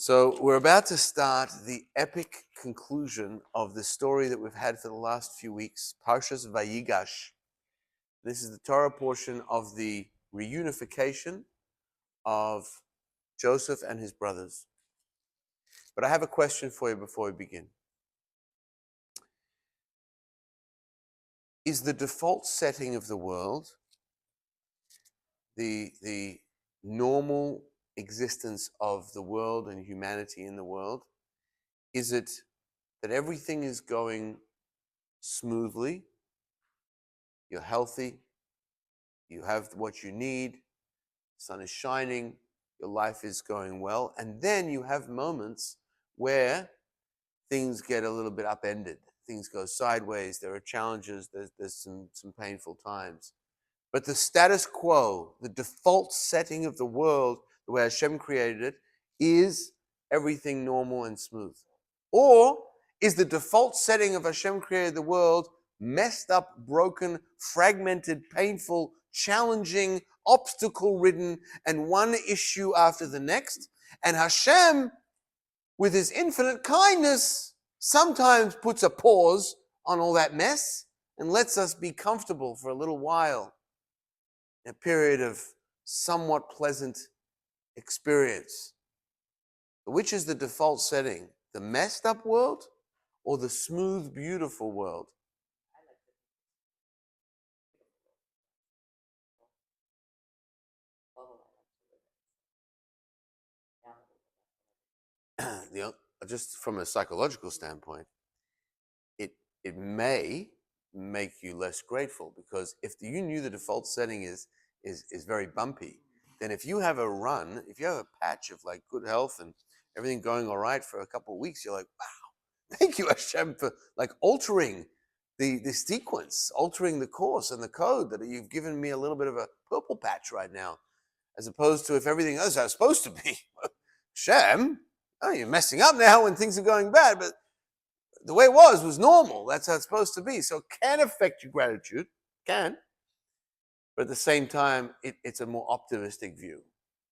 So we're about to start the epic conclusion of the story that we've had for the last few weeks, Parshas Vayigash. This is the Torah portion of the reunification of Joseph and his brothers. But I have a question for you before we begin. Is the default setting of the world, the normal existence of the world and humanity in the world, is it that everything is going smoothly, you're healthy, you have what you need, the sun is shining, your life is going well, and then you have moments where things get a little bit upended, things go sideways, there are challenges, there's some painful times. But the status quo, the default setting of the world, the way Hashem created it, is everything normal and smooth. Or is the default setting of Hashem created the world messed up, broken, fragmented, painful, challenging, obstacle-ridden, and one issue after the next? And Hashem, with his infinite kindness, sometimes puts a pause on all that mess and lets us be comfortable for a little while. A period of somewhat pleasant experience. Which is the default setting? The messed up world or the smooth, beautiful world? Just from a psychological standpoint, it may make you less grateful, because if you knew the default setting is very bumpy, then if you have a run, if you have a patch of like good health and everything going all right for a couple of weeks, you're like, wow, thank you Hashem for like altering the sequence, altering the course and the code, that you've given me a little bit of a purple patch right now, as opposed to if everything else is supposed to be. Hashem, oh, you're messing up now when things are going bad, but the way it was normal. That's how it's supposed to be. So it can affect your gratitude, can. But at the same time, it's a more optimistic view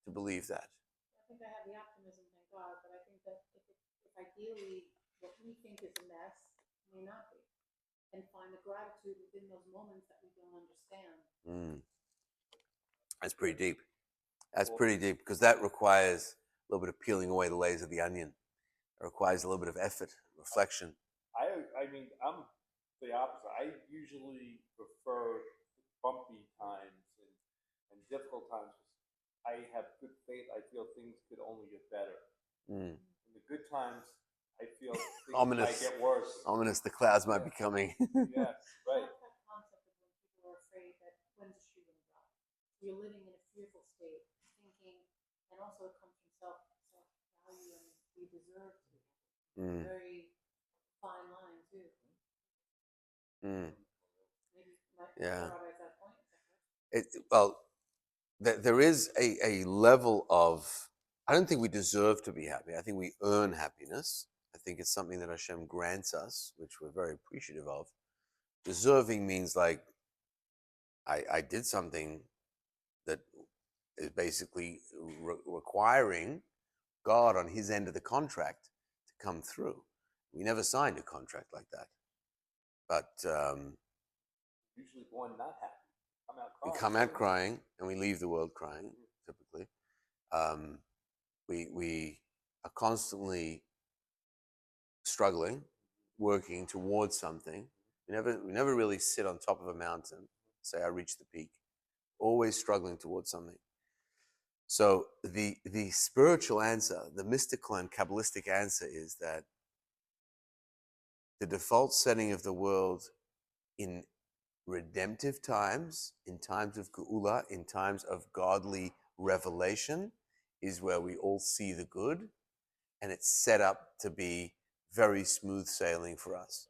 to believe that. I think I have the optimism, thank God, but I think that if ideally what we think is a mess may not be, and find the gratitude within those moments that we don't understand. That's pretty deep. That's pretty deep, because that requires a little bit of peeling away the layers of the onion. It requires a little bit of effort, reflection. I mean, I'm the opposite. I usually prefer bumpy times and difficult times. I have good faith. I feel things could only get better. In the good times, I feel things might get worse. Ominous, the clouds might be coming. Yes, right. That concept of when people are afraid that when's the shoe going to drop? You're living in a fearful state, thinking, and also it comes from self-value, and we deserve to. Very fine line too. Yeah. Well, there is a level of, I don't think we deserve to be happy. I think we earn happiness. I think it's something that Hashem grants us, which we're very appreciative of. Deserving means like, I did something that is basically requiring God on his end of the contract to come through. We never signed a contract like that. But usually born not happy. We come out crying, and we leave the world crying, typically. We are constantly struggling, working towards something. We never really sit on top of a mountain, say, I reached the peak. Always struggling towards something. So the spiritual answer, the mystical and Kabbalistic answer, is that the default setting of the world in redemptive times, in times of Geula, in times of godly revelation, is where we all see the good, and it's set up to be very smooth sailing for us.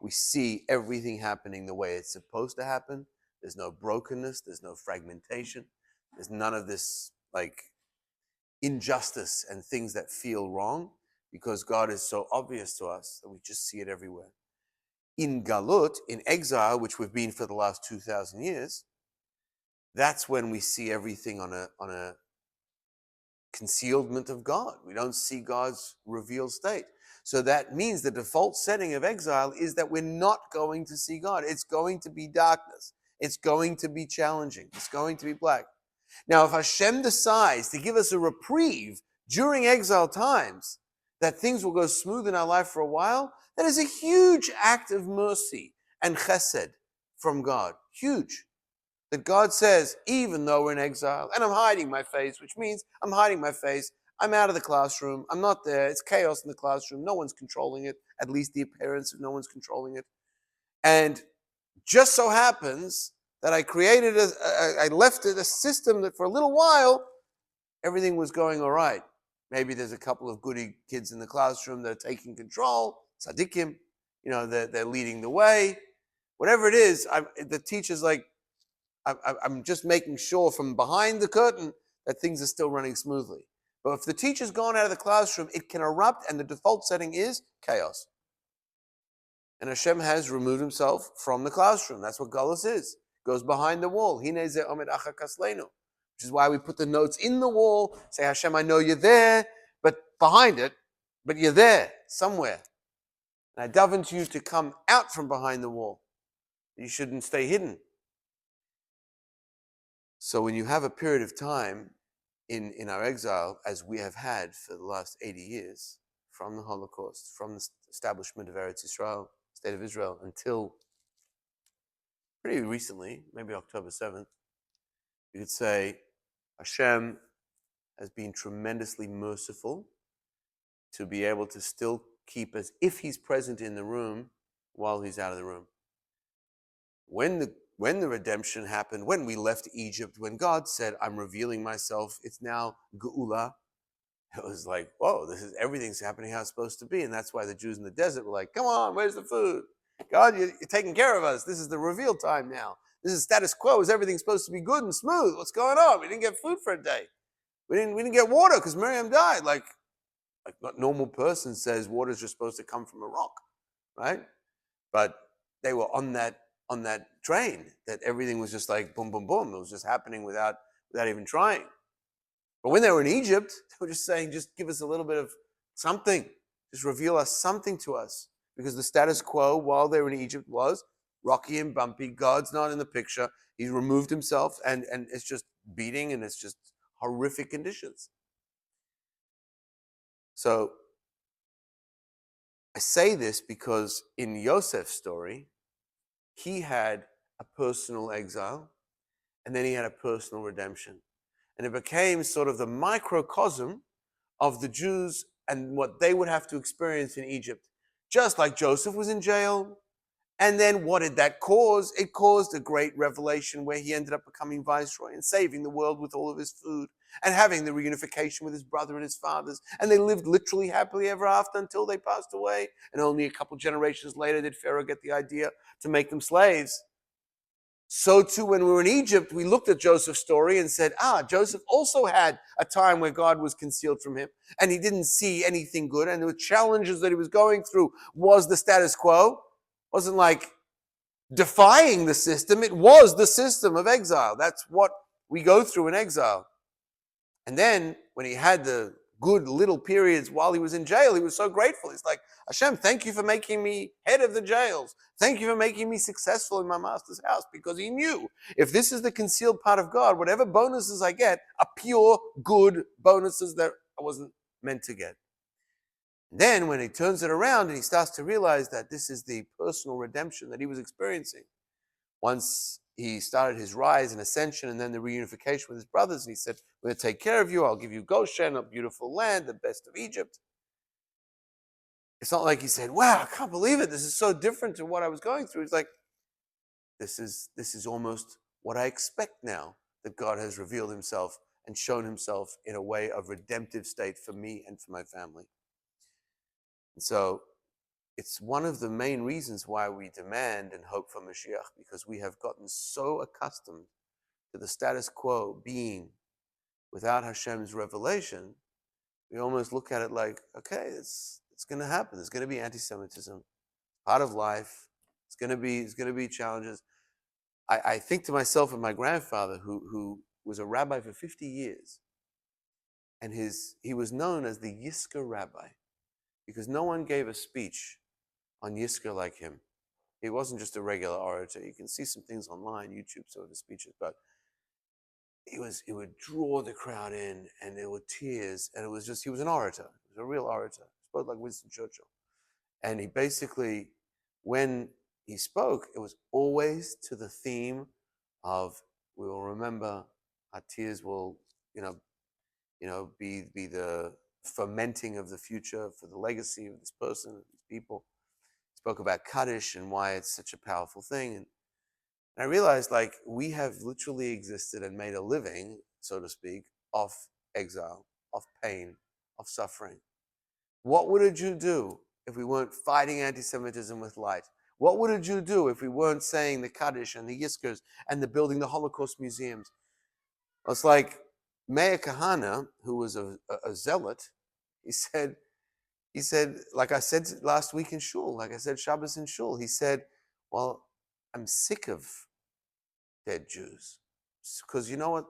We see everything happening the way it's supposed to happen. There's no brokenness, there's no fragmentation, there's none of this like injustice and things that feel wrong, because God is so obvious to us that we just see it everywhere. In Galut, in exile, which we've been for the last 2,000 years, that's when we see everything on a concealment of God. We don't see God's revealed state. So that means the default setting of exile is that we're not going to see God. It's going to be darkness. It's going to be challenging. It's going to be black. Now, if Hashem decides to give us a reprieve during exile times, that things will go smooth in our life for a while, that is a huge act of mercy and chesed from God. Huge. That God says, even though we're in exile, and I'm hiding my face, which means I'm hiding my face, I'm out of the classroom, I'm not there, it's chaos in the classroom, no one's controlling it, at least the appearance of no one's controlling it. And just so happens that I left it a system that for a little while, everything was going all right. Maybe there's a couple of goody kids in the classroom that are taking control, tzaddikim, they're leading the way. Whatever it is, the teacher's like, I'm just making sure from behind the curtain that things are still running smoothly. But if the teacher's gone out of the classroom, it can erupt, and the default setting is chaos. And Hashem has removed himself from the classroom. That's what Galus is. Goes behind the wall. Which is why we put the notes in the wall. Say, Hashem, I know you're there, but behind it, but you're there somewhere. And I daven to you to come out from behind the wall. You shouldn't stay hidden. So when you have a period of time in our exile, as we have had for the last 80 years, from the Holocaust, from the establishment of Eretz Israel, State of Israel, until pretty recently, maybe October 7th, you could say Hashem has been tremendously merciful to be able to still keep as if he's present in the room while he's out of the room. When the redemption happened, when we left Egypt, when God said, I'm revealing myself, it's now Geula, it was like, whoa, everything's happening how it's supposed to be. And that's why the Jews in the desert were like, come on, where's the food? God, you're taking care of us. This is the reveal time now. This is status quo. Is everything supposed to be good and smooth? What's going on? We didn't get food for a day. We didn't get water because Miriam died. Like a normal person says water's just supposed to come from a rock, right? But they were on that train, that everything was just like boom, boom, boom. It was just happening without even trying. But when they were in Egypt, they were just saying, just give us a little bit of something. Just reveal us something to us. Because the status quo while they were in Egypt was rocky and bumpy. God's not in the picture. He's removed himself, and it's just beating, and it's just horrific conditions. So I say this because in Yosef's story, he had a personal exile, and then he had a personal redemption. And it became sort of the microcosm of the Jews and what they would have to experience in Egypt. Just like Joseph was in jail. And then what did that cause? It caused a great revelation where he ended up becoming viceroy and saving the world with all of his food and having the reunification with his brother and his fathers. And they lived literally happily ever after until they passed away. And only a couple generations later did Pharaoh get the idea to make them slaves. So too, when we were in Egypt, we looked at Joseph's story and said, Joseph also had a time where God was concealed from him and he didn't see anything good. And the challenges that he was going through was the status quo. It wasn't like defying the system. It was the system of exile. That's what we go through in exile. And then when he had the good little periods while he was in jail, he was so grateful. He's like, Hashem, thank you for making me head of the jails. Thank you for making me successful in my master's house, because he knew if this is the concealed part of God, whatever bonuses I get are pure good bonuses that I wasn't meant to get. Then when he turns it around and he starts to realize that this is the personal redemption that he was experiencing, once he started his rise and ascension and then the reunification with his brothers, and he said, I'm going to take care of you. I'll give you Goshen, a beautiful land, the best of Egypt. It's not like he said, wow, I can't believe it. This is so different to what I was going through. It's like, this is almost what I expect now, that God has revealed himself and shown himself in a way of redemptive state for me and for my family. And so it's one of the main reasons why we demand and hope for Mashiach, because we have gotten so accustomed to the status quo being without Hashem's revelation, we almost look at it like, okay, it's going to happen. There's going to be anti-Semitism, part of life. It's going to be challenges. I think to myself and my grandfather, who was a rabbi for 50 years, And he was known as the Yizkor Rabbi because no one gave a speech on Yizkor like him. He wasn't just a regular orator. You can see some things online, YouTube, some of his speeches, but he would draw the crowd in, and there were tears, and he was an orator. He was a real orator. He spoke like Winston Churchill. And he basically, when he spoke, it was always to the theme of, we will remember, our tears will, be the fermenting of the future for the legacy of this person, these people. He spoke about Kaddish and why it's such a powerful thing. And I realized, we have literally existed and made a living, so to speak, off exile, off pain, off suffering. What would a Jew do if we weren't fighting anti-Semitism with light? What would a Jew do if we weren't saying the Kaddish and the Yizkors and building the Holocaust museums? It's like Meir Kahana, who was a zealot, he said, like I said last week in Shul, like I said Shabbos in Shul, he said, well, I'm sick of dead Jews. Because you know what?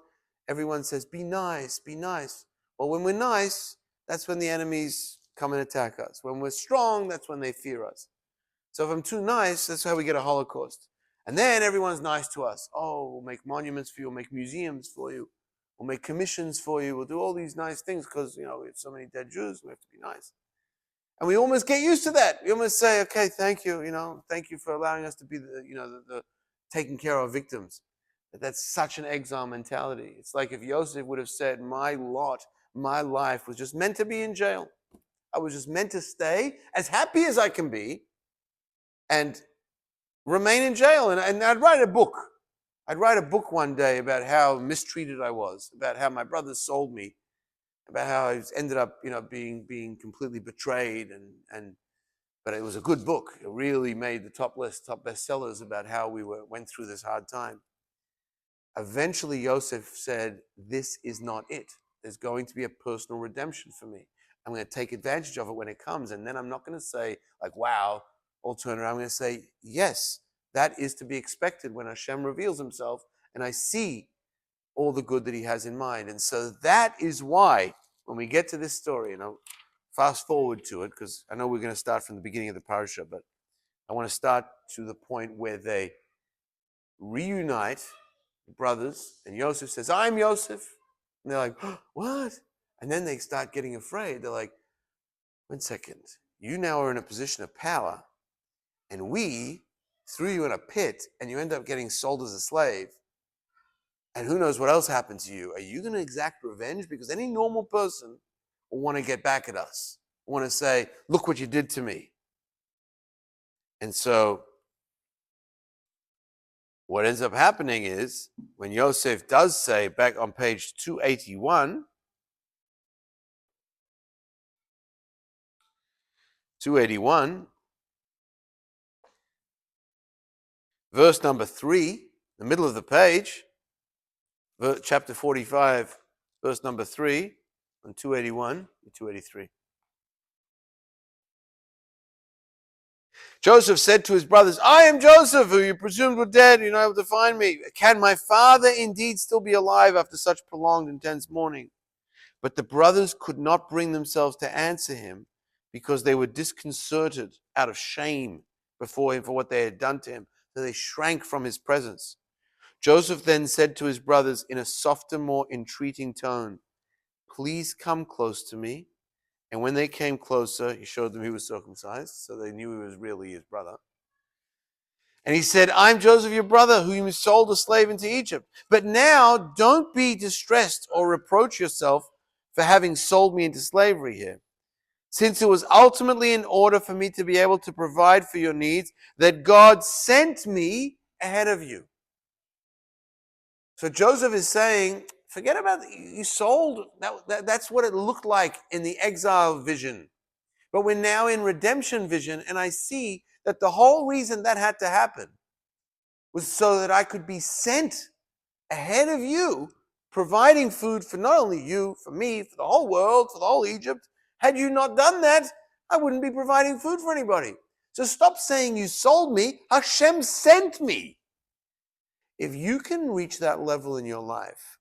Everyone says, be nice, be nice. Well, when we're nice, that's when the enemies come and attack us. When we're strong, that's when they fear us. So if I'm too nice, that's how we get a Holocaust. And then everyone's nice to us. Oh, we'll make monuments for you, we'll make museums for you, we'll make commissions for you, we'll do all these nice things because, we have so many dead Jews, we have to be nice. And we almost get used to that. We almost say, okay, thank you, thank you for allowing us to be the taking care of victims. But that's such an exile mentality. It's like if Yosef would have said, my lot, my life was just meant to be in jail. I was just meant to stay as happy as I can be and remain in jail. And I'd write a book. I'd write a book one day about how mistreated I was, about how my brothers sold me, about how I ended up, being completely betrayed. But it was a good book. It really made the top bestsellers about how we went through this hard time. Eventually, Yosef said, this is not it. There's going to be a personal redemption for me. I'm going to take advantage of it when it comes. And then I'm not going to say, wow, all turn around. I'm going to say, yes, that is to be expected when Hashem reveals himself and I see all the good that he has in mind. And so that is why, when we get to this story, and I'll fast forward to it, because I know we're going to start from the beginning of the parasha, but I want to start to the point where they reunite, brothers, and Yosef says, I'm Yosef. And they're like, oh, what? And then they start getting afraid. They're like, 1 second, you now are in a position of power, and we threw you in a pit, and you end up getting sold as a slave. And who knows what else happened to you? Are you going to exact revenge? Because any normal person will want to get back at us, want to say, look what you did to me. And so what ends up happening is, when Yosef does say, back on page 281, verse number 3, the middle of the page, chapter 45, verse number 3, on 281 and 283. Joseph said to his brothers, I am Joseph, who you presumed were dead. You're not able to find me. Can my father indeed still be alive after such prolonged, intense mourning? But the brothers could not bring themselves to answer him because they were disconcerted out of shame before him for what they had done to him. So they shrank from his presence. Joseph then said to his brothers in a softer, more entreating tone, please come close to me. And when they came closer, he showed them he was circumcised, so they knew he was really his brother. And he said, I'm Joseph, your brother, who you sold a slave into Egypt. But now don't be distressed or reproach yourself for having sold me into slavery here, since it was ultimately in order for me to be able to provide for your needs that God sent me ahead of you. So Joseph is saying, forget about you sold. That's what it looked like in the exile vision. But we're now in redemption vision, and I see that the whole reason that had to happen was so that I could be sent ahead of you, providing food for not only you, for me, for the whole world, for the whole Egypt. Had you not done that, I wouldn't be providing food for anybody. So stop saying you sold me. Hashem sent me. If you can reach that level in your life,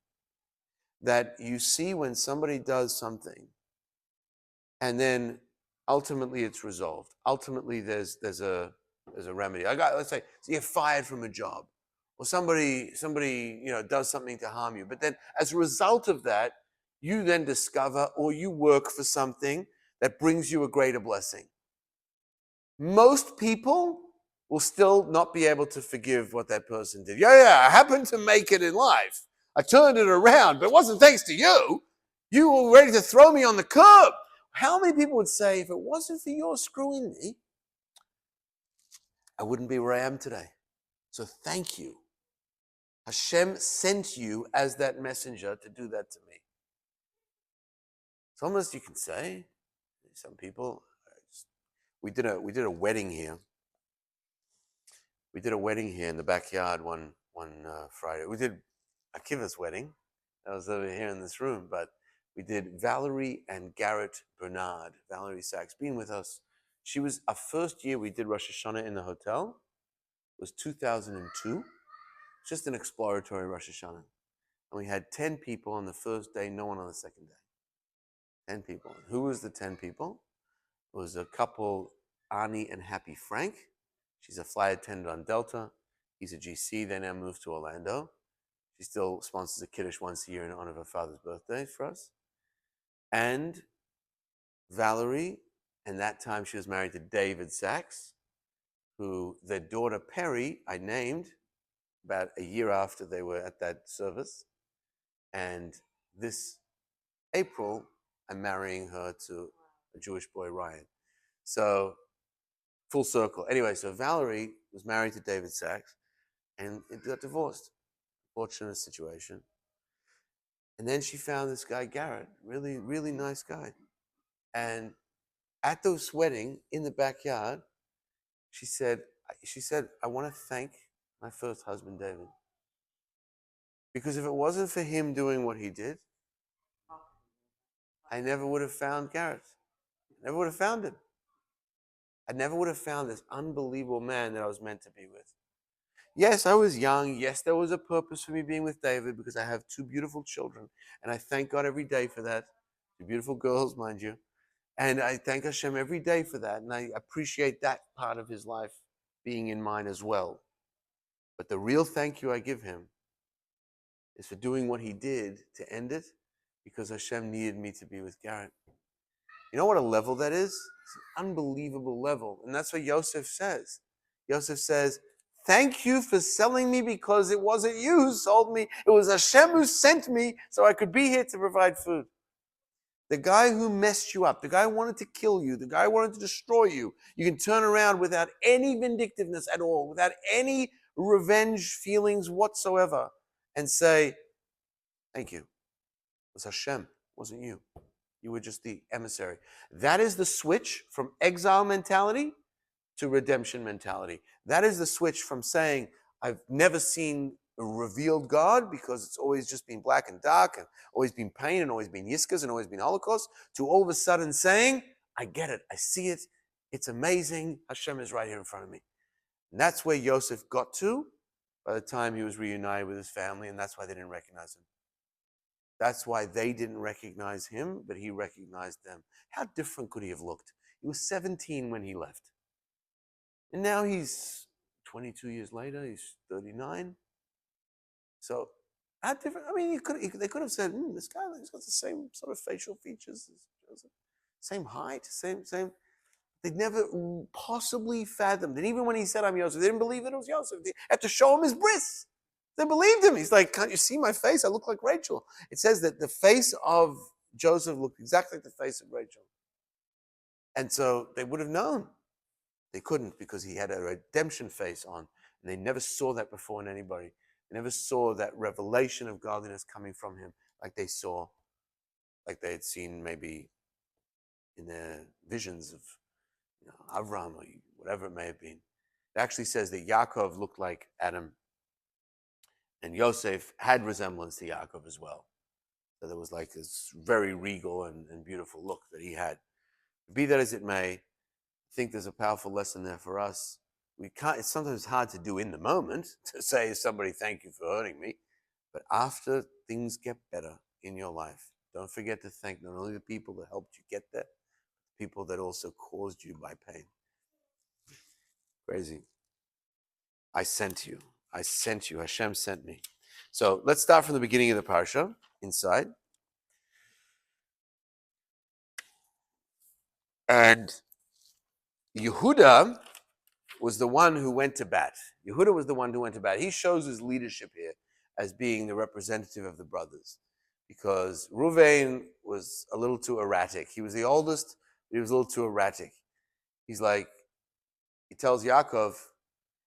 that you see when somebody does something and then ultimately it's resolved. Ultimately there's a remedy. Let's say so you're fired from a job, or somebody does something to harm you, but then as a result of that, you then discover or you work for something that brings you a greater blessing. Most people will still not be able to forgive what that person did. Yeah, I happened to make it in life. I turned it around, but it wasn't thanks to you. You were ready to throw me on the curb. How many people would say, if it wasn't for your screwing me, I wouldn't be where I am today. So thank you. Hashem sent you as that messenger to do that to me. It's almost, you can say, some people, we did a wedding here. We did a wedding here in the backyard one Friday. We did Akiva's wedding. That was over here in this room, but we did Valerie and Garrett Bernard. Valerie Sachs, been with us. She was our first year we did Rosh Hashanah in the hotel. It was 2002. Just an exploratory Rosh Hashanah. And we had 10 people on the first day, no one on the second day. 10 people. And who was the 10 people? It was a couple, Ani and Happy Frank. She's a flight attendant on Delta. He's a GC. They now moved to Orlando. She still sponsors a kiddush once a year in honor of her father's birthday for us. And Valerie, and that time she was married to David Sachs, who their daughter Perry I named about a year after they were at that service. And this April, I'm marrying her to a Jewish boy, Ryan. So full circle. Anyway, so Valerie was married to David Sachs and it got divorced. Fortunate situation. And then she found this guy, Garrett, really, really nice guy. And at this wedding in the backyard, she said, I want to thank my first husband, David. Because if it wasn't for him doing what he did, I never would have found Garrett. Never would have found him. I never would have found this unbelievable man that I was meant to be with. Yes, I was young. Yes, there was a purpose for me being with David because I have two beautiful children. And I thank God every day for that. Two beautiful girls, mind you. And I thank Hashem every day for that. And I appreciate that part of his life being in mine as well. But the real thank you I give him is for doing what he did to end it, because Hashem needed me to be with Garrett. You know what a level that is? It's an unbelievable level. And that's what Yosef says. Yosef says, thank you for selling me because it wasn't you who sold me. It was Hashem who sent me so I could be here to provide food. The guy who messed you up, the guy who wanted to kill you, the guy who wanted to destroy you, you can turn around without any vindictiveness at all, without any revenge feelings whatsoever, and say, thank you. It was Hashem, it wasn't you. You were just the emissary. That is the switch from exile mentality to redemption mentality. That is the switch from saying, I've never seen a revealed God because it's always just been black and dark and always been pain and always been Yiskas and always been Holocaust, to all of a sudden saying, I get it, I see it, it's amazing, Hashem is right here in front of me. And that's where Yosef got to by the time he was reunited with his family, and that's why they didn't recognize him. That's why they didn't recognize him, but he recognized them. How different could he have looked? He was 17 when he left. And now he's 22 years later, he's 39. So how different? I mean, they could have said, this guy, he's got the same sort of facial features, same height, same. They'd never possibly fathomed. And even when he said, I'm Yosef, they didn't believe that it was Yosef. They had to show him his bris. They believed him. He's like, can't you see my face? I look like Rachel. It says that the face of Joseph looked exactly like the face of Rachel. And so they would have known. They couldn't because he had a redemption face on. And they never saw that before in anybody. They never saw that revelation of godliness coming from him like they saw, like they had seen maybe in their visions of Avram or whatever it may have been. It actually says that Yaakov looked like Adam. And Yosef had resemblance to Yaakov as well. So there was like this very regal and beautiful look that he had. Be that as it may, I think there's a powerful lesson there for us. It's sometimes hard to do in the moment, to say to somebody, thank you for hurting me. But after things get better, in your life. Don't forget to thank not only the people that helped you get there, people that also caused you by pain. Crazy. I sent you. I sent you. Hashem sent me. So let's start from the beginning of the parsha, inside. And Yehuda was the one who went to bat. Yehuda was the one who went to bat. He shows his leadership here as being the representative of the brothers, because Ruvain was a little too erratic. He was the oldest, but he was a little too erratic. He tells Yaakov,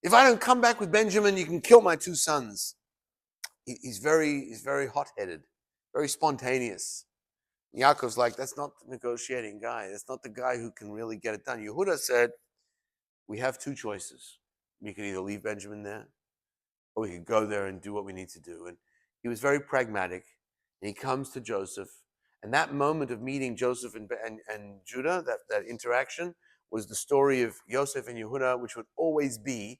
if I don't come back with Benjamin, you can kill my two sons. He's very hot-headed, very spontaneous. Yaakov's like, that's not the negotiating guy. That's not the guy who can really get it done. Yehuda said, we have two choices. We could either leave Benjamin there, or we could go there and do what we need to do. And he was very pragmatic. And he comes to Joseph. And that moment of meeting Joseph and Judah, that interaction, was the story of Yosef and Yehuda, which would always be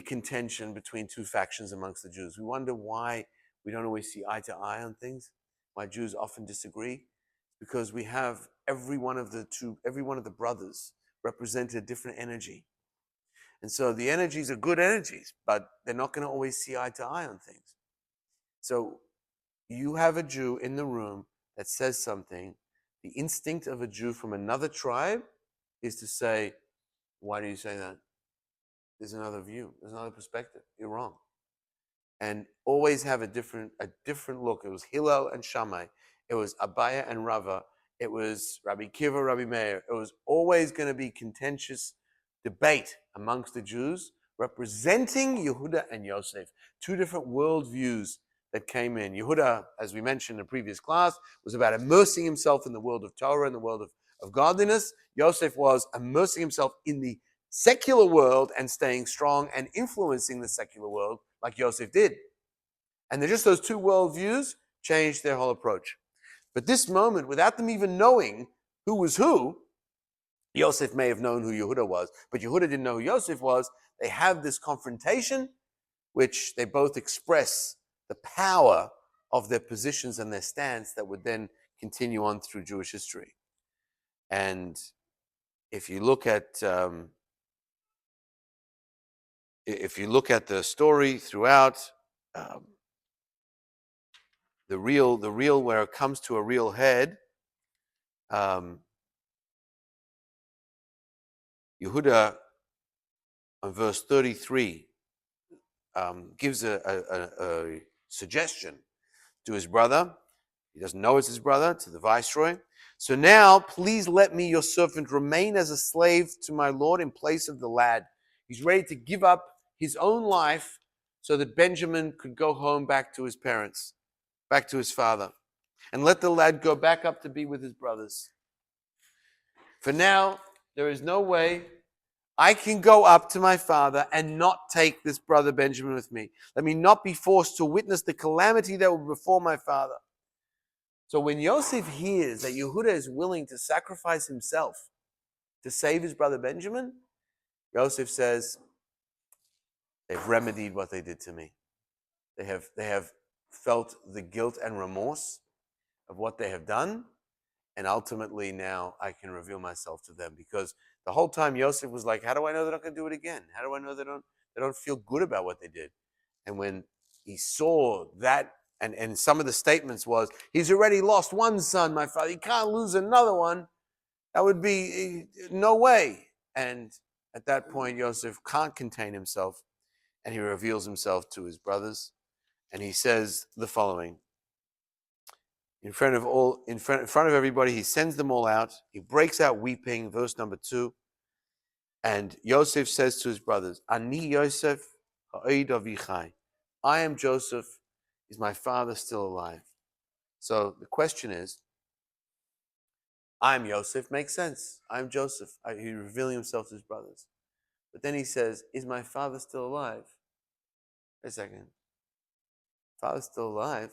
contention between two factions amongst the Jews. We wonder why we don't always see eye to eye on things, why Jews often disagree, because we have every one of the brothers represented a different energy. And so the energies are good energies, but they're not going to always see eye to eye on things. So you have a Jew in the room that says something. The instinct of a Jew from another tribe is to say, why do you say that? There's another view. There's another perspective. You're wrong. And always have a different look. It was Hillel and Shammai. It was Abaya and Rava. It was Rabbi Kiva, Rabbi Meir. It was always going to be contentious debate amongst the Jews, representing Yehuda and Yosef. Two different worldviews that came in. Yehuda, as we mentioned in the previous class, was about immersing himself in the world of Torah and the world of godliness. Yosef was immersing himself in the secular world and staying strong and influencing the secular world like Yosef did. And just those two worldviews changed their whole approach. But this moment, without them even knowing who was who, Yosef may have known who Yehuda was, but Yehuda didn't know who Yosef was. They have this confrontation, which they both express the power of their positions and their stance that would then continue on through Jewish history. And if you look at the story throughout, the real where it comes to a real head, Yehuda, on verse 33, gives a suggestion to his brother. He doesn't know it's his brother, to the viceroy. So now, please let me, your servant, remain as a slave to my Lord in place of the lad. He's ready to give up his own life so that Benjamin could go home back to his parents, back to his father. And let the lad go back up to be with his brothers. For now, there is no way I can go up to my father and not take this brother Benjamin with me. Let me not be forced to witness the calamity that will befall my father. So when Yosef hears that Yehuda is willing to sacrifice himself to save his brother Benjamin, Yosef says, they've remedied what they did to me. They have felt the guilt and remorse of what they have done, and ultimately now I can reveal myself to them. Because the whole time Yosef was like, how do I know they're not going to do it again? How do I know they don't feel good about what they did? And when he saw that, and some of the statements was, he's already lost one son, my father. He can't lose another one. That would be no way. And at that point, Yosef can't contain himself, and he reveals himself to his brothers. And he says the following. In front of everybody, he sends them all out. He breaks out weeping, verse number 2. And Yosef says to his brothers, Ani Yosef ha'od avichai. I am Joseph. Is my father still alive? So the question is, I'm Yosef, makes sense. I'm Joseph. He's revealing himself to his brothers. But then he says, is my father still alive? Wait a second. Father's still alive?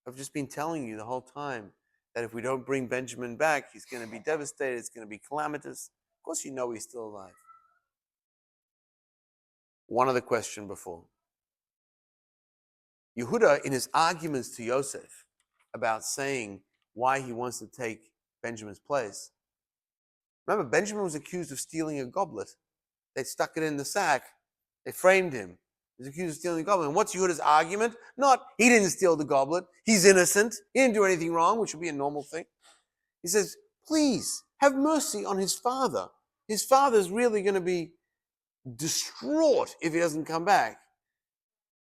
I've just been telling you the whole time that if we don't bring Benjamin back, he's going to be devastated. It's going to be calamitous. Of course you know he's still alive. One other question before. Yehuda, in his arguments to Yosef about saying why he wants to take Benjamin's place, remember, Benjamin was accused of stealing a goblet. They stuck it in the sack. They framed him. He's accused of stealing the goblet. And what's Yehuda's argument? Not, he didn't steal the goblet. He's innocent. He didn't do anything wrong, which would be a normal thing. He says, please, have mercy on his father. His father's really going to be distraught if he doesn't come back.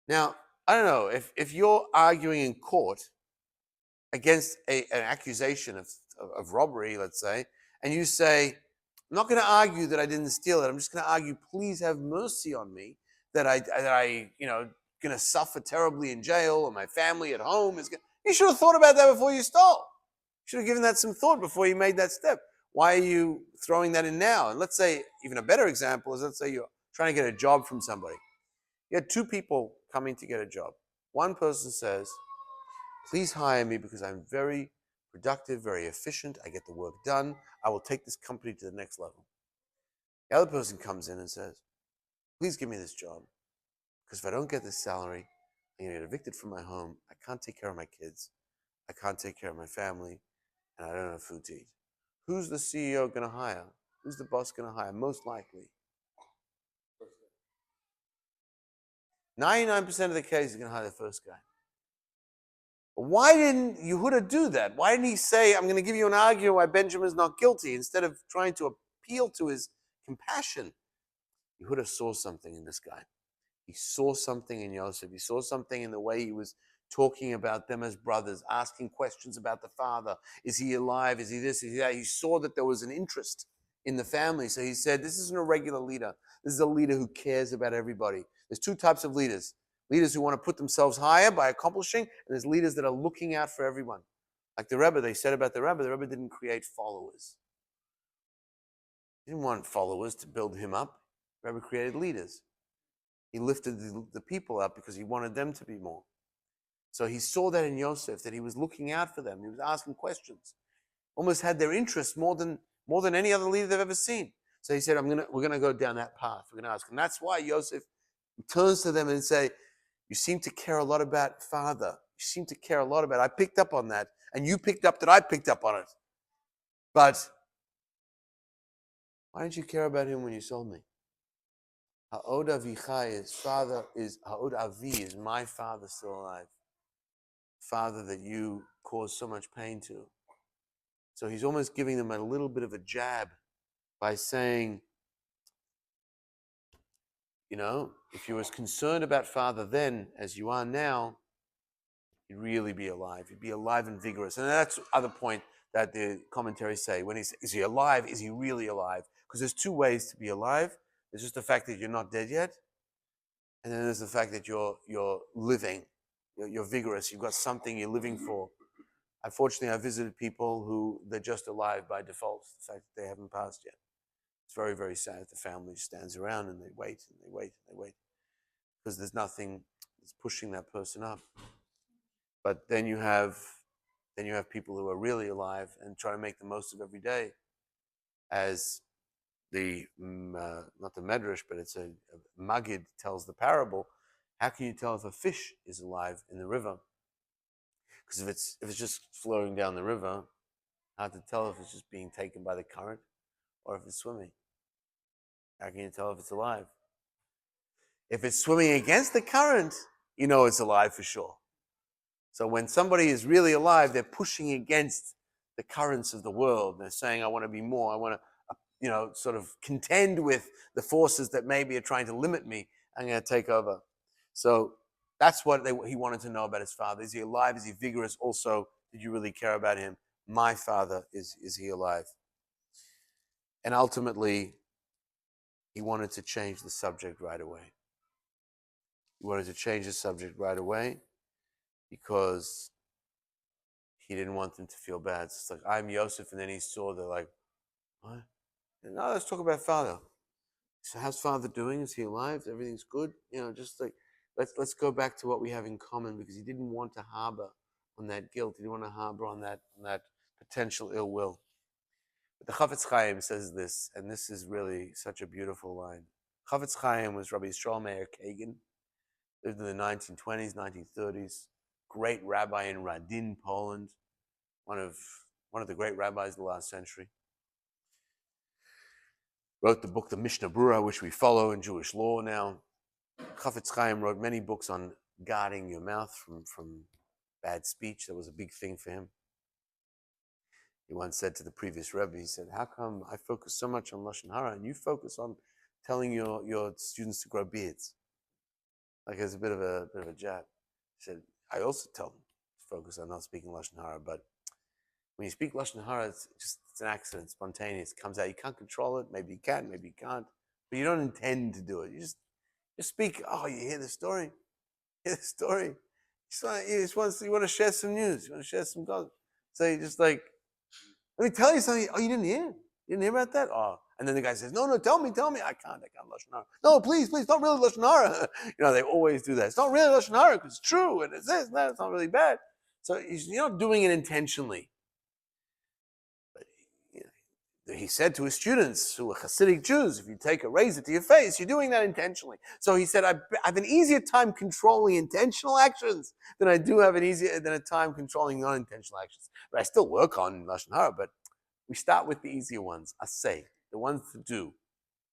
Now, I don't know, if you're arguing in court against an accusation of robbery, let's say, and you say, I'm not going to argue that I didn't steal it. I'm just going to argue, please have mercy on me that I going to suffer terribly in jail, or my family at home is. You should have thought about that before you stole. You should have given that some thought before you made that step. Why are you throwing that in now? And let's say, even a better example is, let's say you're trying to get a job from somebody. You had two people coming to get a job. One person says, please hire me because I'm very productive, very efficient. I get the work done. I will take this company to the next level. The other person comes in and says, please give me this job because if I don't get this salary, I'm going to get evicted from my home. I can't take care of my kids. I can't take care of my family, and I don't have food to eat. Who's the CEO going to hire? Who's the boss going to hire? Most likely 99% of the case, he's going to hire the first guy. But why didn't Yehuda do that? Why didn't he say, I'm going to give you an argument why Benjamin's not guilty, instead of trying to appeal to his compassion? Yehuda saw something in this guy. He saw something in Yosef. He saw something in the way he was talking about them as brothers, asking questions about the father. Is he alive? Is he this? Is he that? He saw that there was an interest in the family. So he said, this isn't a regular leader. This is a leader who cares about everybody. There's two types of leaders. Leaders who want to put themselves higher by accomplishing, and there's leaders that are looking out for everyone. Like the Rebbe, they said about the Rebbe didn't create followers. He didn't want followers to build him up. The Rebbe created leaders. He lifted the people up because he wanted them to be more. So he saw that in Yosef, that he was looking out for them. He was asking questions. Almost had their interest more than any other leader they've ever seen. So he said, we're gonna go down that path. We're gonna ask. And that's why Yosef turns to them and say, you seem to care a lot about father. You seem to care a lot about it. I picked up on that. And you picked up that I picked up on it. But why didn't you care about him when you sold me? Ha'od avichai, his father is, Ha'od avi, is my father still alive? Father that you caused so much pain to. So he's almost giving them a little bit of a jab by saying, if you were as concerned about father then as you are now, you'd really be alive. You'd be alive and vigorous. And that's the other point that the commentaries say. When is he alive? Is he really alive? Because there's two ways to be alive. There's just the fact that you're not dead yet. And then there's the fact that you're living. You're vigorous. You've got something you're living for. Unfortunately, I visited people who they're just alive by default. The fact that they haven't passed yet. It's very, very sad. The family stands around and they wait and they wait and they wait because there's nothing that's pushing that person up. But then you have people who are really alive and try to make the most of every day, as the not the Medrash, but it's a Magid tells the parable. How can you tell if a fish is alive in the river? Because if it's just flowing down the river, hard to tell if it's just being taken by the current or if it's swimming. How can you tell if it's alive? If it's swimming against the current, you know it's alive for sure. So when somebody is really alive, they're pushing against the currents of the world. They're saying, I want to be more. I want to, sort of contend with the forces that maybe are trying to limit me. I'm going to take over. So that's what he wanted to know about his father. Is he alive? Is he vigorous? Also, did you really care about him? My father, is he alive? And ultimately, he wanted to change the subject right away. He wanted to change the subject right away because he didn't want them to feel bad. It's like, I'm Yosef, and then he saw, they're like, what? No, let's talk about father. So how's father doing? Is he alive? Everything's good? Just like, let's go back to what we have in common, because he didn't want to harbor on that guilt. He didn't want to harbor on that potential ill will. But the Chafetz Chaim says this, and this is really such a beautiful line. Chafetz Chaim was Rabbi Yisrael Meir Kagan. lived in the 1920s, 1930s. Great rabbi in Radin, Poland. One of the great rabbis of the last century. Wrote the book, the Mishnah Brura, which we follow in Jewish law now. Chafetz Chaim wrote many books on guarding your mouth from bad speech. That was a big thing for him. He once said to the previous Rebbe, he said, how come I focus so much on Lashon Hara and you focus on telling your students to grow beards? Like it's a bit of a jab. He said, I also tell them to focus on not speaking Lashon Hara, but when you speak Lashon Hara, it's an accident, spontaneous. It comes out. You can't control it. Maybe you can, maybe you can't. But you don't intend to do it. You just speak. Oh, you hear the story? You hear the story? You want to share some news. You want to share some gossip. So you just like, let me tell you something. Oh, you didn't hear? You didn't hear about that? Oh. And then the guy says, no, tell me. I can't Lashon Hara. No, please, it's not really Lashon Hara. They always do that. It's not really Lashon Hara because it's true. And it's this and that. It's not really bad. So you're not doing it intentionally. He said to his students who were Hasidic Jews, if you take a razor to your face, you're doing that intentionally. So he said, I have an easier time controlling intentional actions than I do have a time controlling non-intentional actions. But I still work on Lashon Hara, but we start with the easier ones, asay, the ones to do.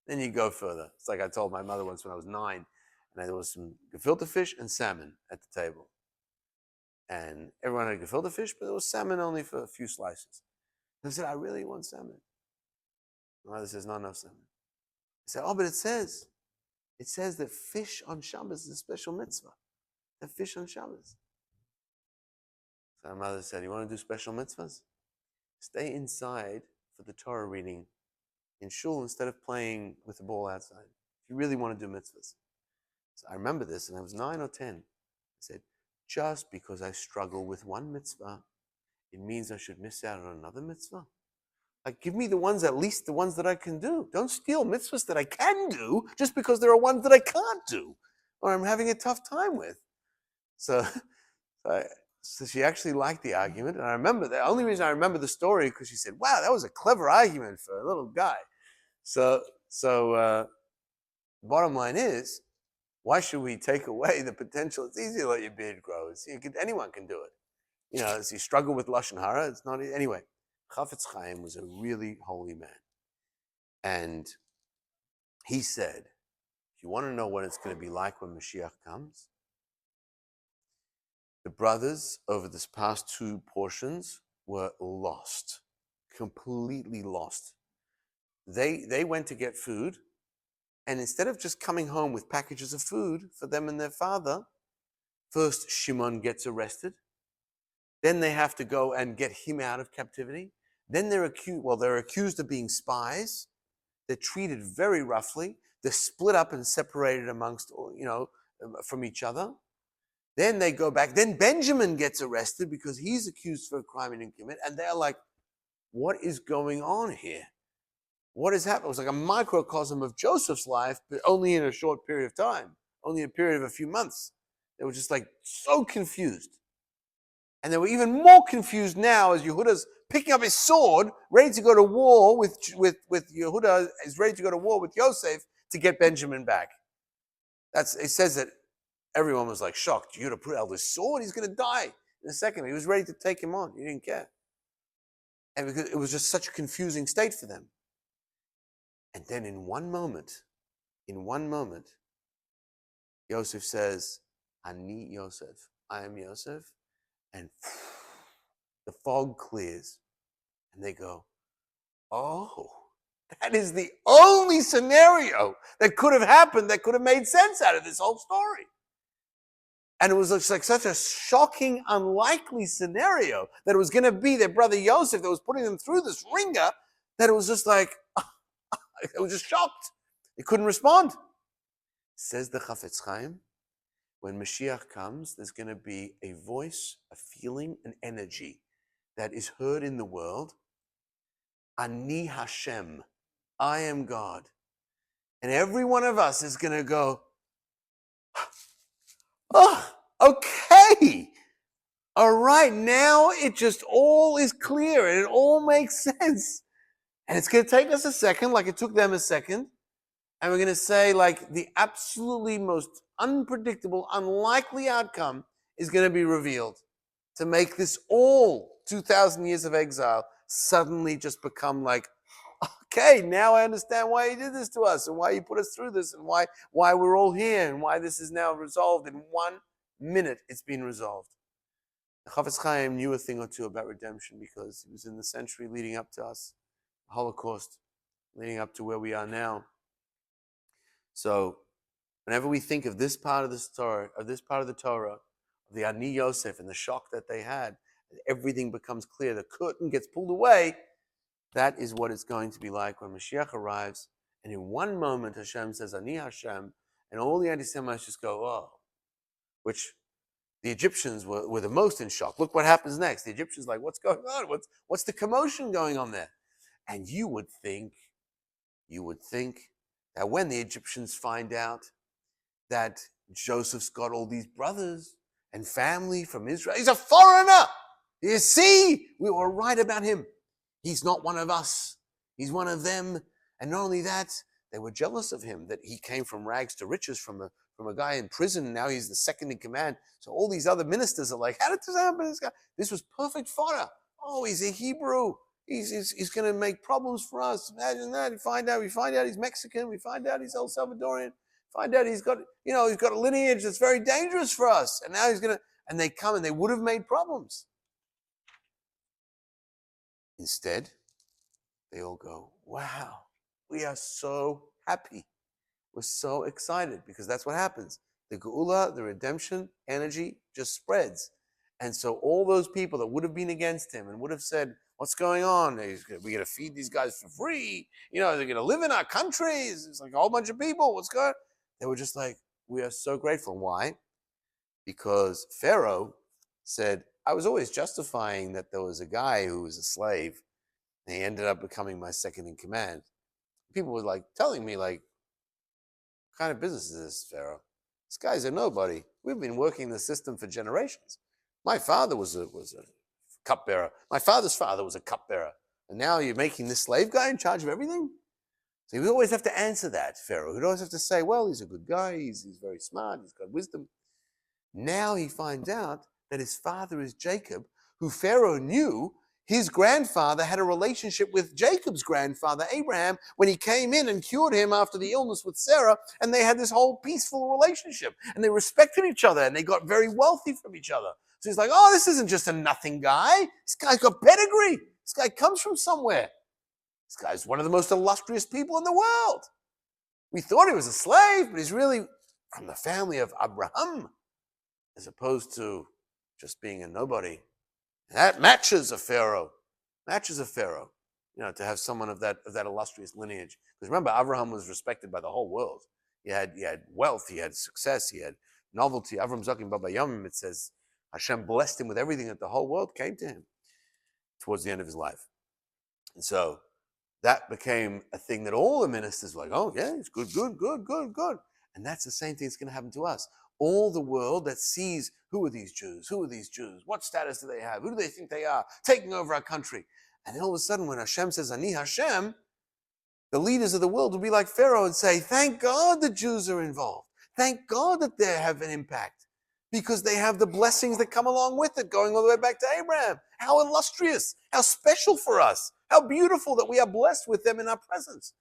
Then you go further. It's like I told my mother once when I was 9, and there was some gefilte fish and salmon at the table. And everyone had gefilte fish, but there was salmon only for a few slices. And I said, I really want salmon. My mother says, no salmon. I said, but it says that fish on Shabbos is a special mitzvah. The fish on Shabbos. So my mother said, you want to do special mitzvahs? Stay inside for the Torah reading in shul instead of playing with the ball outside. If you really want to do mitzvahs. So I remember this, and I was 9 or 10. I said, just because I struggle with one mitzvah, it means I should miss out on another mitzvah. Like, give me at least the ones that I can do. Don't steal mitzvahs that I can do just because there are ones that I can't do or I'm having a tough time with. So she actually liked the argument. And I remember, the only reason I remember the story because she said, wow, that was a clever argument for a little guy. So bottom line is, why should we take away the potential? It's easy to let your beard grow. Anyone can do it. As you struggle with Lashon Hara, it's not, anyway. Chafetz Chaim was a really holy man. And he said, if you want to know what it's going to be like when Mashiach comes, the brothers over this past 2 portions were lost, completely lost. They went to get food, and instead of just coming home with packages of food for them and their father, first Shimon gets arrested. Then they have to go and get him out of captivity. Then they're accused of being spies. They're treated very roughly. They're split up and separated amongst, from each other. Then they go back. Then Benjamin gets arrested because he's accused for a crime he didn't commit. And they're like, what is going on here? What has happened? It was like a microcosm of Joseph's life, but only in a short period of time, only a period of a few months. They were just like so confused. And they were even more confused now as Yehuda's picking up his sword, ready to go to war with Yehuda, is ready to go to war with Yosef to get Benjamin back. It says that everyone was like shocked. Yehuda put out his sword, he's going to die in a second. He was ready to take him on. He didn't care. And because it was just such a confusing state for them. And then in one moment, Yosef says, Ani Yosef, I am Yosef. And the fog clears. And they go, oh, that is the only scenario that could have happened that could have made sense out of this whole story. And it was just like such a shocking, unlikely scenario that it was going to be their brother Yosef that was putting them through this ringer, that it was just like, it was just shocked. They couldn't respond. Says the Chafetz Chaim, when Mashiach comes, there's going to be a voice, a feeling, an energy that is heard in the world. Ani Hashem, I am God. And every one of us is going to go, oh, okay. All right, now it just all is clear and it all makes sense. And it's going to take us a second, like it took them a second. And we're going to say, like, the absolutely most unpredictable, unlikely outcome is going to be revealed to make this all 2,000 years of exile suddenly just become like, okay, now I understand why he did this to us and why he put us through this and why we're all here and why this is now resolved. In 1 minute, it's been resolved. The Chafetz Chaim knew a thing or two about redemption because he was in the century leading up to us, the Holocaust, leading up to where we are now. So whenever we think of this part of the story, of this part of the Torah, of the Ani Yosef and the shock that they had, everything becomes clear, the curtain gets pulled away. That is what it's going to be like when Mashiach arrives. And in one moment, Hashem says, Ani Hashem, and all the anti-Semites just go, oh, which the Egyptians were the most in shock. Look what happens next. The Egyptians like, what's going on? What's the commotion going on there? And you would think that when the Egyptians find out that Joseph's got all these brothers and family from Israel, he's a foreigner. You see, we were right about him. He's not one of us. He's one of them. And not only that, they were jealous of him, that he came from rags to riches from a guy in prison. Now he's the second in command. So all these other ministers are like, how did this happen to this guy? This was perfect fodder. Oh, he's a Hebrew. He's going to make problems for us. Imagine that. We find out he's Mexican. We find out he's El Salvadorian. Find out he's got a lineage that's very dangerous for us. And now and they come and they would have made problems. Instead, they all go, wow, we are so happy. We're so excited because that's what happens. The Geula, the redemption energy just spreads. And so all those people that would have been against him and would have said, what's going on? We're going to feed these guys for free. They're going to live in our countries. It's like a whole bunch of people. What's going on? They were just like, we are so grateful. Why? Because Pharaoh said, I was always justifying that there was a guy who was a slave and he ended up becoming my second in command. People were like telling me, like, what kind of business is this, Pharaoh? This guy's a nobody. We've been working the system for generations. My father was a cupbearer. My father's father was a cupbearer. And now you're making this slave guy in charge of everything? So you always have to answer that, Pharaoh. You'd always have to say, well, he's a good guy. He's very smart. He's got wisdom. Now he finds out that his father is Jacob, who Pharaoh knew his grandfather had a relationship with Jacob's grandfather, Abraham, when he came in and cured him after the illness with Sarah, and they had this whole peaceful relationship, and they respected each other, and they got very wealthy from each other. So he's like, oh, this isn't just a nothing guy. This guy's got pedigree. This guy comes from somewhere. This guy's one of the most illustrious people in the world. We thought he was a slave, but he's really from the family of Abraham, as opposed to just being a nobody. And that matches a pharaoh. To have someone of that illustrious lineage. Because remember, Abraham was respected by the whole world. He had wealth, he had success, he had novelty. Avram Zakim Baba Yamim, it says, Hashem blessed him with everything that the whole world came to him towards the end of his life. And so that became a thing that all the ministers were like, oh yeah, it's good. And that's the same thing that's going to happen to us. All the world that sees, who are these Jews? What status do they have? Who do they think they are? Taking over our country. And then all of a sudden, when Hashem says, Ani Hashem, the leaders of the world will be like Pharaoh and say, thank God the Jews are involved. Thank God that they have an impact. Because they have the blessings that come along with it, going all the way back to Abraham. How illustrious, how special for us, how beautiful that we are blessed with them in our presence.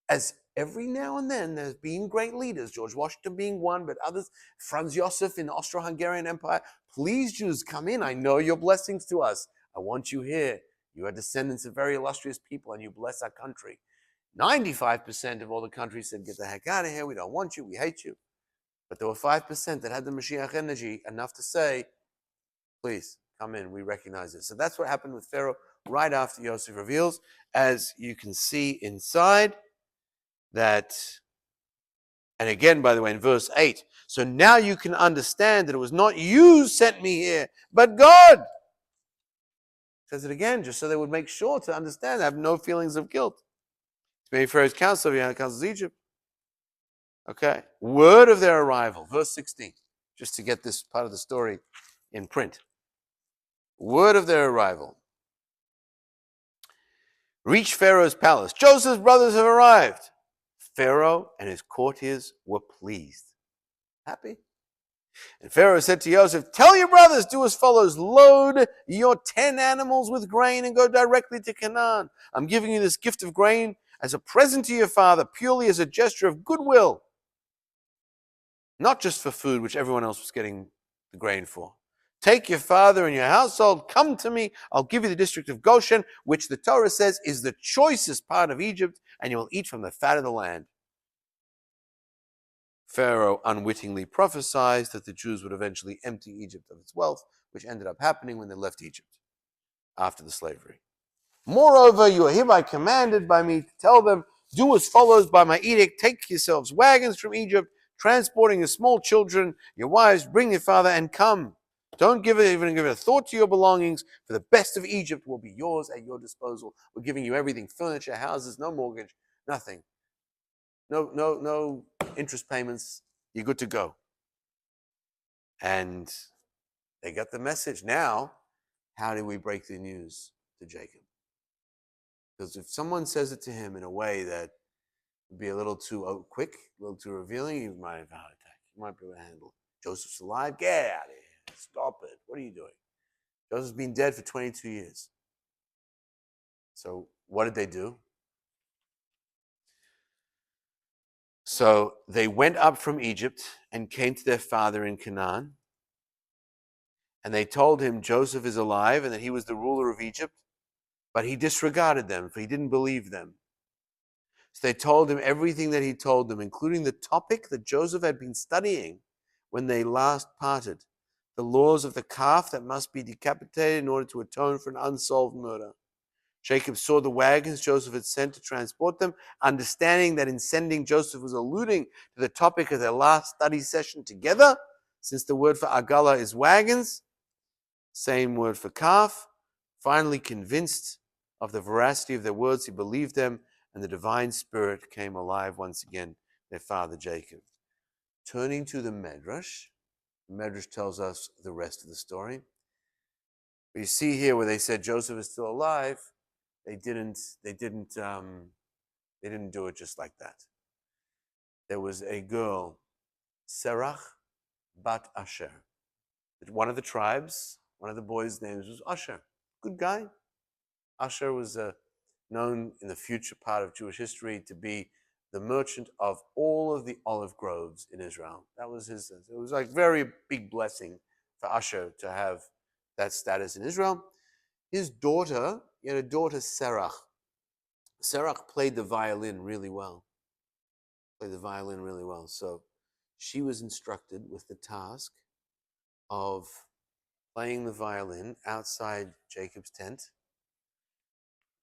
As every now and then there's been great leaders, George Washington being one, but others, Franz Josef in the Austro-Hungarian Empire. Please, Jews, come in. I know your blessings to us. I want you here. You are descendants of very illustrious people and you bless our country. 95% of all the countries said, get the heck out of here. We don't want you. We hate you. But there were 5% that had the Mashiach energy enough to say, please, come in. We recognize it. So that's what happened with Pharaoh right after Yosef reveals. As you can see inside, that, and again, by the way, in verse 8, so now you can understand that it was not you who sent me here, but God. Says it again, just so they would make sure to understand, have no feelings of guilt. It's many Pharaoh's counsel, the counsels of Egypt. Okay, word of their arrival, verse 16, just to get this part of the story in print. Word of their arrival. Reach Pharaoh's palace. Joseph's brothers have arrived. Pharaoh and his courtiers were pleased. Happy? And Pharaoh said to Joseph, tell your brothers, do as follows. Load your 10 animals with grain and go directly to Canaan. I'm giving you this gift of grain as a present to your father, purely as a gesture of goodwill. Not just for food, which everyone else was getting the grain for. Take your father and your household, come to me. I'll give you the district of Goshen, which the Torah says is the choicest part of Egypt, and you will eat from the fat of the land. Pharaoh unwittingly prophesied that the Jews would eventually empty Egypt of its wealth, which ended up happening when they left Egypt after the slavery. Moreover, you are hereby commanded by me to tell them, do as follows by my edict, take yourselves wagons from Egypt, transporting your small children, your wives, bring your father, and come. Don't even give it a thought to your belongings, for the best of Egypt will be yours at your disposal. We're giving you everything, furniture, houses, no mortgage, nothing. No interest payments. You're good to go. And they got the message. Now, how do we break the news to Jacob? Because if someone says it to him in a way that would be a little too quick, a little too revealing, he might have a heart attack. He might be able to handle it. Joseph's alive? Get out of here. Stop it. What are you doing? Joseph's been dead for 22 years. So what did they do? So they went up from Egypt and came to their father in Canaan. And they told him Joseph is alive and that he was the ruler of Egypt. But he disregarded them, for he didn't believe them. So they told him everything that he told them, including the topic that Joseph had been studying when they last parted, the laws of the calf that must be decapitated in order to atone for an unsolved murder. Jacob saw the wagons Joseph had sent to transport them, understanding that in sending Joseph was alluding to the topic of their last study session together, since the word for agala is wagons, same word for calf. Finally convinced of the veracity of their words, he believed them, and the divine spirit came alive once again, their father Jacob. Turning to the Medrash tells us the rest of the story. You see here where they said Joseph is still alive, they didn't do it just like that. There was a girl, Serach bat Asher. One of the tribes, one of the boys' names was Asher. Good guy. Asher was known in the future part of Jewish history to be the merchant of all of the olive groves in Israel. That was his. It was like very big blessing for Asher to have that status in Israel. His daughter, he had a daughter, Serach. Serach played the violin really well. So she was instructed with the task of playing the violin outside Jacob's tent.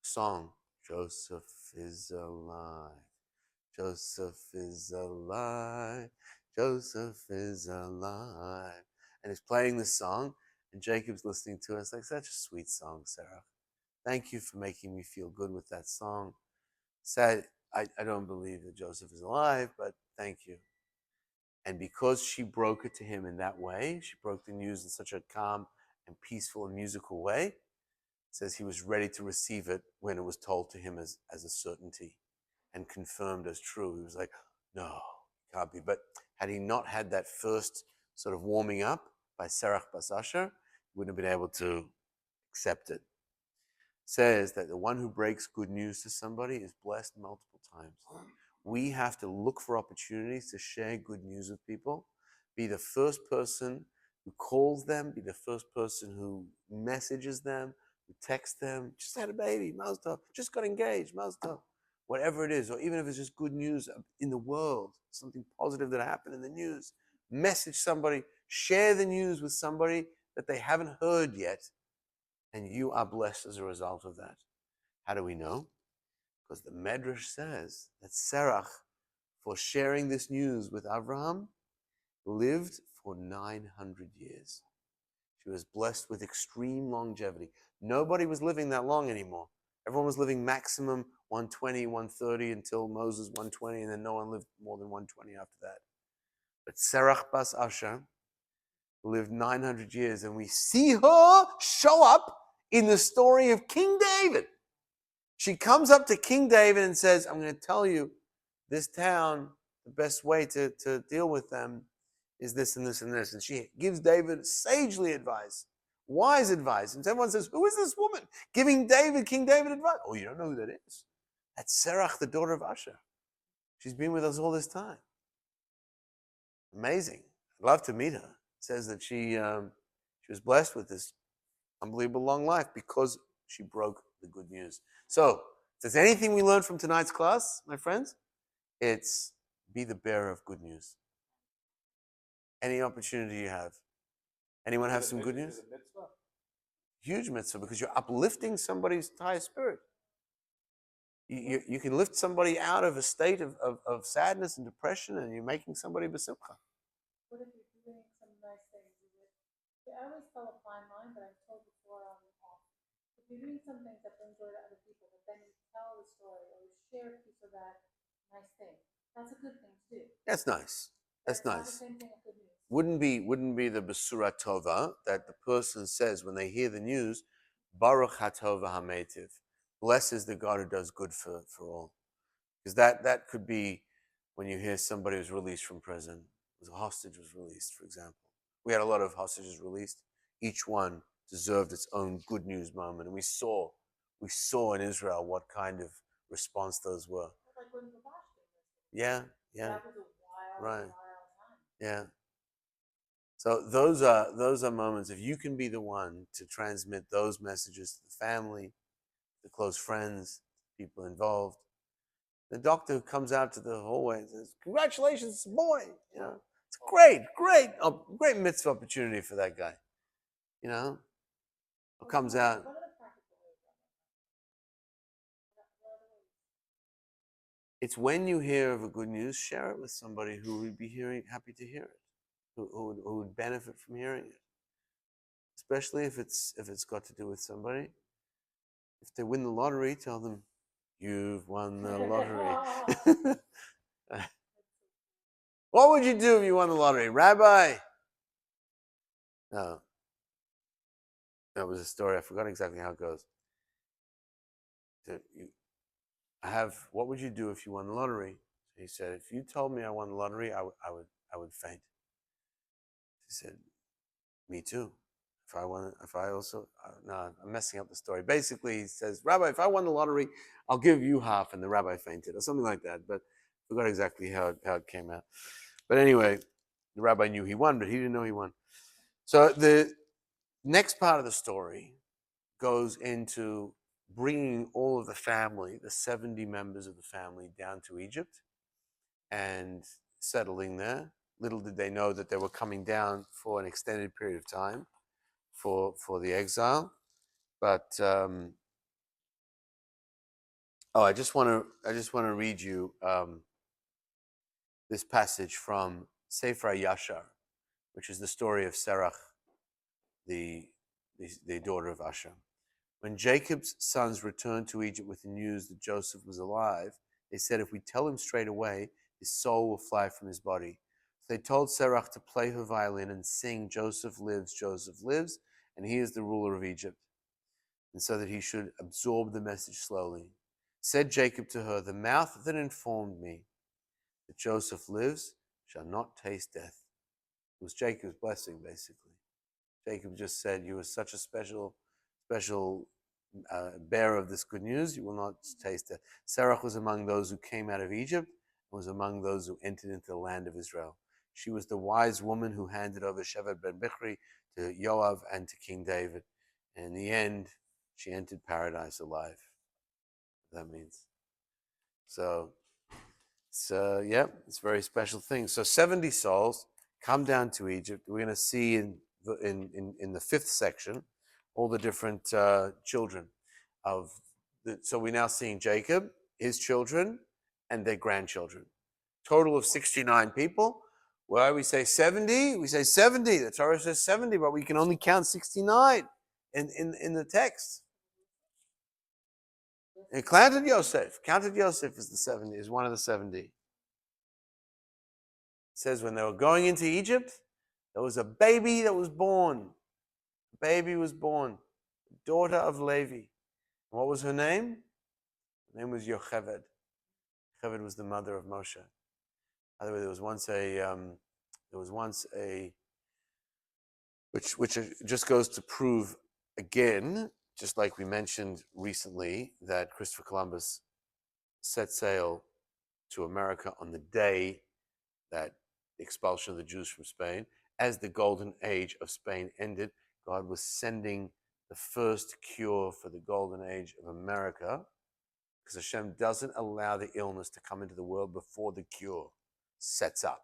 Song, Joseph is alive. Joseph is alive. Joseph is alive. And he's playing this song, and Jacob's listening to it. It's like such a sweet song, Sarah. Thank you for making me feel good with that song. Sad, I don't believe that Joseph is alive, but thank you. And because she broke it to him in that way, she broke the news in such a calm and peaceful and musical way, says he was ready to receive it when it was told to him as a certainty and confirmed as true. He was like, no, can't be. But had he not had that first sort of warming up by Serach bas Asher, he wouldn't have been able to accept it. Says that the one who breaks good news to somebody is blessed multiple times. We have to look for opportunities to share good news with people. Be the first person who calls them, be the first person who messages them, who texts them, just had a baby, Mazel tov, just got engaged, Mazel tov. Whatever it is, or even if it's just good news in the world, something positive that happened in the news, message somebody, share the news with somebody that they haven't heard yet, and you are blessed as a result of that. How do we know? Because the Medrash says that Serach, for sharing this news with Abraham, lived for 900 years. She was blessed with extreme longevity. Nobody was living that long anymore. Everyone was living maximum 120, 130 until Moses 120, and then no one lived more than 120 after that. But Serach bas Asher lived 900 years, and we see her show up in the story of King David. She comes up to King David and says, I'm going to tell you, this town, the best way to deal with them is this and this and this. And she gives David sagely advice, wise advice. And everyone says, who is this woman giving King David advice? Oh, you don't know who that is. That's Serach, the daughter of Asher. She's been with us all this time. Amazing. I'd love to meet her. It says that she was blessed with this unbelievable long life because she broke the good news. So, if there's anything we learned from tonight's class, my friends, it's be the bearer of good news. Any opportunity you have. Anyone have some good news? Huge mitzvah, because you're uplifting somebody's entire spirit. You can lift somebody out of a state of sadness and depression, and you're making somebody besimcha. What if you're doing some nice things? I always tell a fine line, but I've told before on the off. If you're doing some things that bring joy to other people, but then you tell the story or you share a piece of that nice thing, that's a good thing too. That's nice. That's nice. Not the same thing as good news. Wouldn't be the Besura Tova that the person says when they hear the news, Baruch HaTova HaMeitiv. Blessed is the God who does good for all. Because that could be when you hear somebody was released from prison. A hostage was released, for example. We had a lot of hostages released. Each one deserved its own good news moment. And we saw in Israel what kind of response those were. Like when Vayigash did. Yeah. That was a wild time. Yeah. So those are moments. If you can be the one to transmit those messages to the family, the close friends, people involved. The doctor who comes out to the hallway and says, "Congratulations, boy!" You know, it's great mitzvah opportunity for that guy. You know, comes out. It's when you hear of a good news, share it with somebody who would be happy to hear it, who would benefit from hearing it. Especially if it's got to do with somebody. If they win the lottery, tell them, "You've won the lottery." What would you do if you won the lottery? Rabbi? No. That was a story. I forgot exactly how it goes. What would you do if you won the lottery? He said, if you told me I won the lottery, I would faint. He said, me too. I'm messing up the story. Basically, he says, Rabbi, if I won the lottery, I'll give you half, and the rabbi fainted, or something like that. But I forgot exactly how it came out. But anyway, the rabbi knew he won, but he didn't know he won. So the next part of the story goes into bringing all of the family, the 70 members of the family, down to Egypt and settling there. Little did they know that they were coming down for an extended period of time for the exile. But I just want to read you this passage from Sefer Yashar, which is the story of Serach, the daughter of Asher. When Jacob's sons returned to Egypt with the news that Joseph was alive, they said, if we tell him straight away, his soul will fly from his body. So they told Serach to play her violin and sing, Joseph lives, and he is the ruler of Egypt. And so that he should absorb the message slowly. Said Jacob to her, the mouth that informed me that Joseph lives shall not taste death. It was Jacob's blessing, basically. Jacob just said, you are such a special bearer of this good news, you will not taste death. Serach was among those who came out of Egypt, and was among those who entered into the land of Israel. She was the wise woman who handed over Shevet ben Bichri to Yoav and to King David. And in the end, she entered paradise alive. That means. So it's a very special thing. So 70 souls come down to Egypt. We're going to see in the fifth section all the different children of so we're now seeing Jacob, his children, and their grandchildren. Total of 69 people. Why we say 70? We say 70. The Torah says 70, but we can only count 69 in the text. And counted Yosef is the 70, is one of the 70. It says when they were going into Egypt, there was a baby that was born. A baby was born. Daughter of Levi. What was her name? Her name was Yocheved. Yocheved was the mother of Moshe. By the way, there was once a There was once which just goes to prove again, just like we mentioned recently, that Christopher Columbus set sail to America on the day that the expulsion of the Jews from Spain. As the golden age of Spain ended, God was sending the first cure for the golden age of America, because Hashem doesn't allow the illness to come into the world before the cure sets up.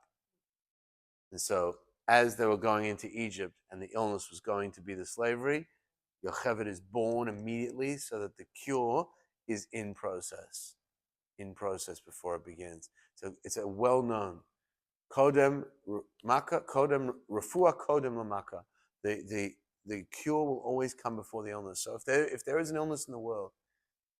And so, as they were going into Egypt and the illness was going to be the slavery, Yocheved is born immediately so that the cure is in process before it begins. So it's a well-known Kodem Makkah, Kodem Refuah, Kodem Lamaka. The cure will always come before the illness. So if there is an illness in the world,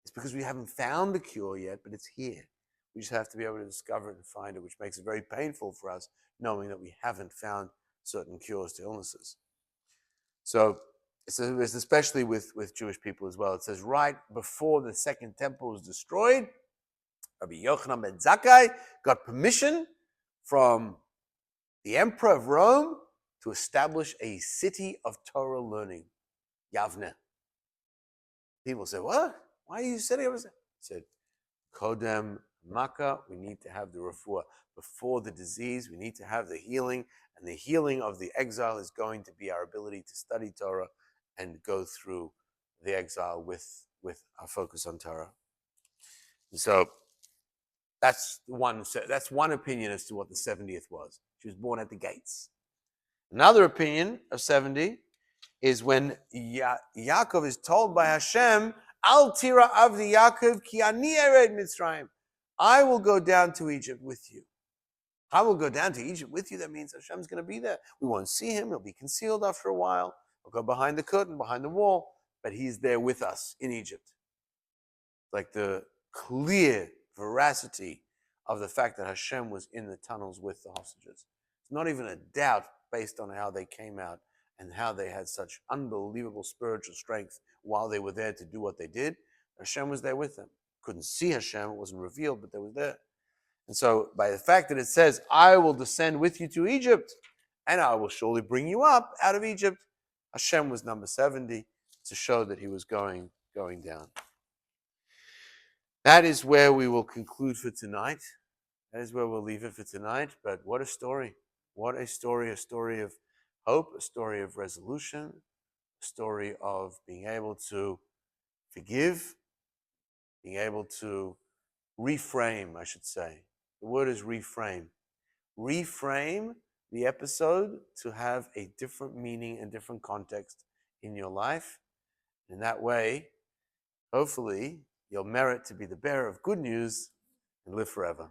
it's because we haven't found the cure yet, but it's here. We just have to be able to discover it and find it, which makes it very painful for us, knowing that we haven't found certain cures to illnesses. So it's especially with Jewish people as well. It says right before the second temple was destroyed, Rabbi Yochanan ben Zakkai got permission from the emperor of Rome to establish a city of Torah learning, Yavne. People say, what? Why are you setting up? He said, Kodem Makkah, we need to have the refuah. Before the disease, we need to have the healing, and the healing of the exile is going to be our ability to study Torah and go through the exile with our focus on Torah. And so that's one opinion as to what the 70th was. She was born at the gates. Another opinion of 70 is when Yaakov is told by Hashem, Al tira avdi Yaakov ki ani ered Mitzrayim. I will go down to Egypt with you. I will go down to Egypt with you. That means Hashem's going to be there. We won't see him. He'll be concealed after a while. We'll go behind the curtain, behind the wall, but he's there with us in Egypt. Like the clear veracity of the fact that Hashem was in the tunnels with the hostages. It's not even a doubt based on how they came out and how they had such unbelievable spiritual strength while they were there to do what they did. Hashem was there with them. Couldn't see Hashem, it wasn't revealed, but they were there. And so by the fact that it says, I will descend with you to Egypt, and I will surely bring you up out of Egypt, Hashem was number 70 to show that he was going down. That is where we will conclude for tonight. That is where we'll leave it for tonight. But what a story. What a story of hope, a story of resolution, a story of being able to forgive, being able to reframe, I should say. The word is reframe. Reframe the episode to have a different meaning and different context in your life. In that way, hopefully, you'll merit to be the bearer of good news and live forever.